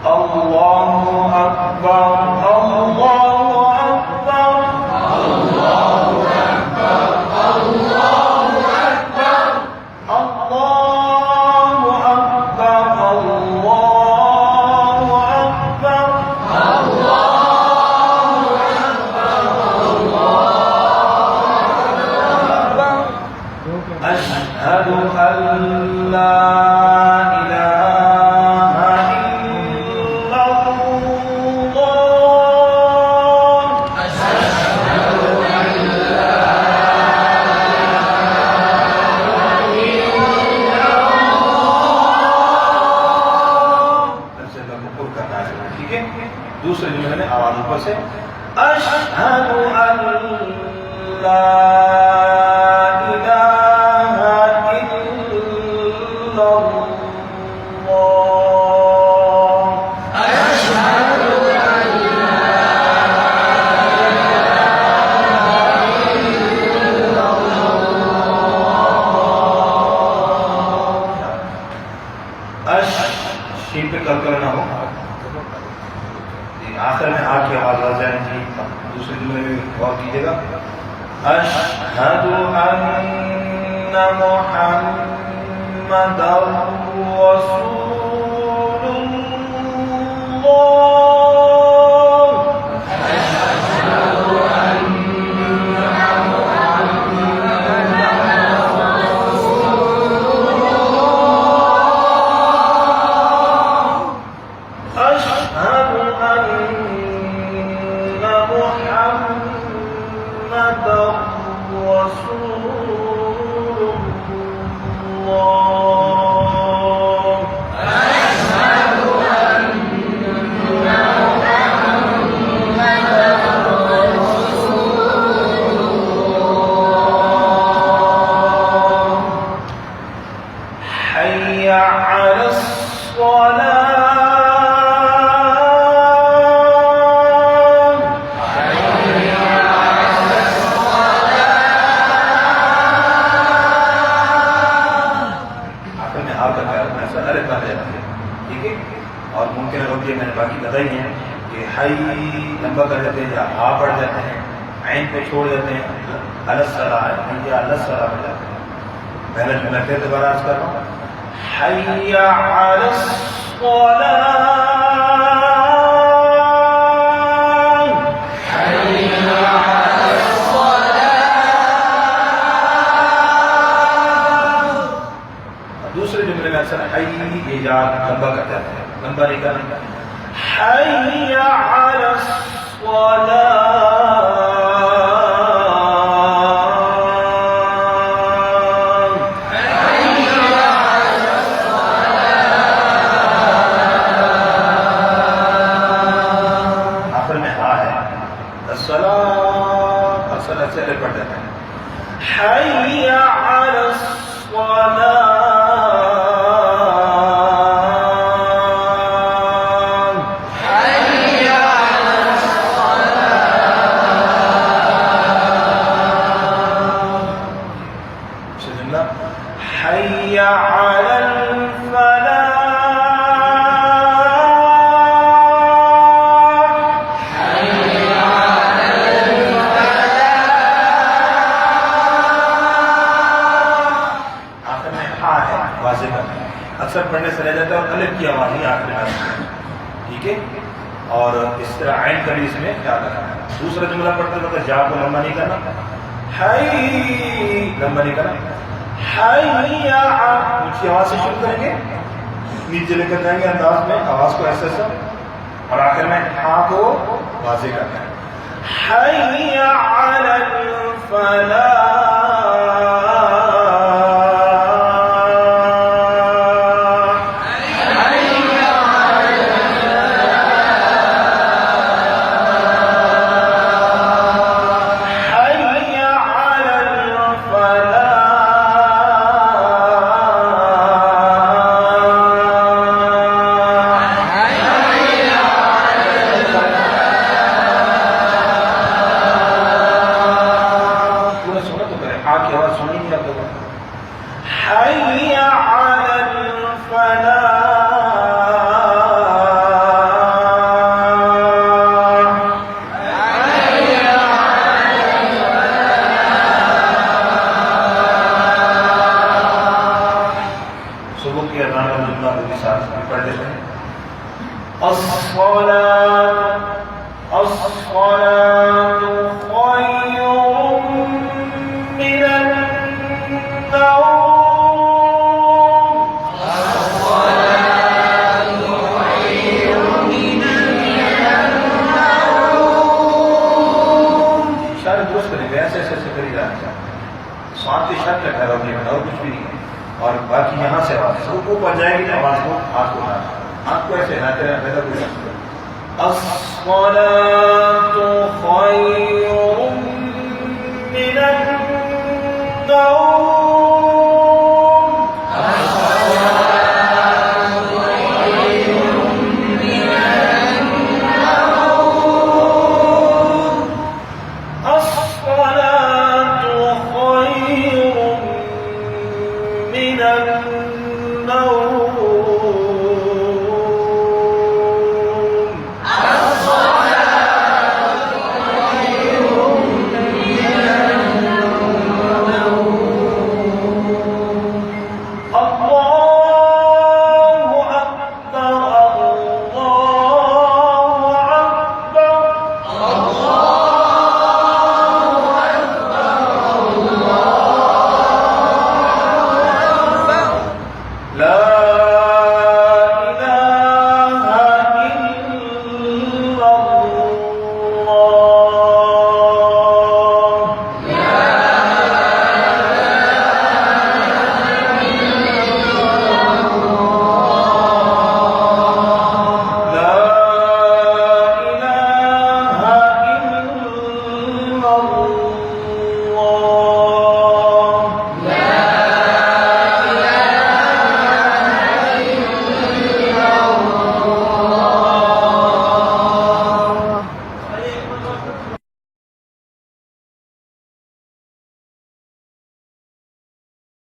अल्लाहु अकबर, अल्लाहु अकबर, अल्लाहु अकबर, अल्लाहु अकबर, अल्लाहु अकबर, अल्लाहु अकबर, अल्लाहु अकबर, अशहदु अन ला दूसरे जुमले में आवाज ऊपर से अशहदु अन ला इलाहा इल्लल्लाह, अशहदु अन ला इलाहा इल्लल्लाह। अश शीन पे कल करना हो, आखिर में आ की आवाज आ जाएगी। दूसरे जुमले में गौर कीजिएगा, अशहदु अन्ना मुहम्मदर रसूलुल्लाह, अशहदु अन्ना मुहम्मदर रसूलुल्लाह, अशहदु और मुमकिन रोकिए मैंने बाकी बताई है कि हाई लंबा कर देते हैं या हा पढ़ जाते हैं, ऐन को छोड़ देते हैं, अलसला या अलसला पढ़ जाते हैं। पहला जुमला फिर दोबारा अर्ज कर रहा हूँ, हय्या अलस्सलाह, हय्या अलस्सलाह। दूसरे जुमले में अक्सर हई ये या लंबा कर जाते हैं, लंबा नहीं करना, हय्या अलस्सलाह, चले पढ़ जाते हैं, हय्या अलस्सलाह, हय्या अलस्सलाह। जुमला हय्या अलल फलाह, अक्सर पढ़ने से रह जाता है और अलिफ की आवाज ही आखिर में, ठीक है। और इस तरह आइन का भी इसमें ख्याल रखना है। दूसरा जुमला पढ़ते वक्त जा को लंबा नहीं करना, हाय लंबा नहीं करना, हय्या ऊंची आवाज से शुरू करेंगे, नीचे लेकर जाएंगे अंदाज में आवाज को ऐसे ऐसा, और आखिर में हा को वाज़ेह करना है, हय्या अलल फलाह, अस्सलातु अस्सलातु खैरुम मिनन ऐसे ऐसे ऐसे करी जाना चाहिए। साथ ही शर्त है और कुछ भी नहीं है। और बाकी यहाँ से आवाज सबको पड़ जाएगी ना, आवाज को हाथ को उठाना, हाथ को ऐसे हिलाते रहना, कोई अस्सलातु खैरुम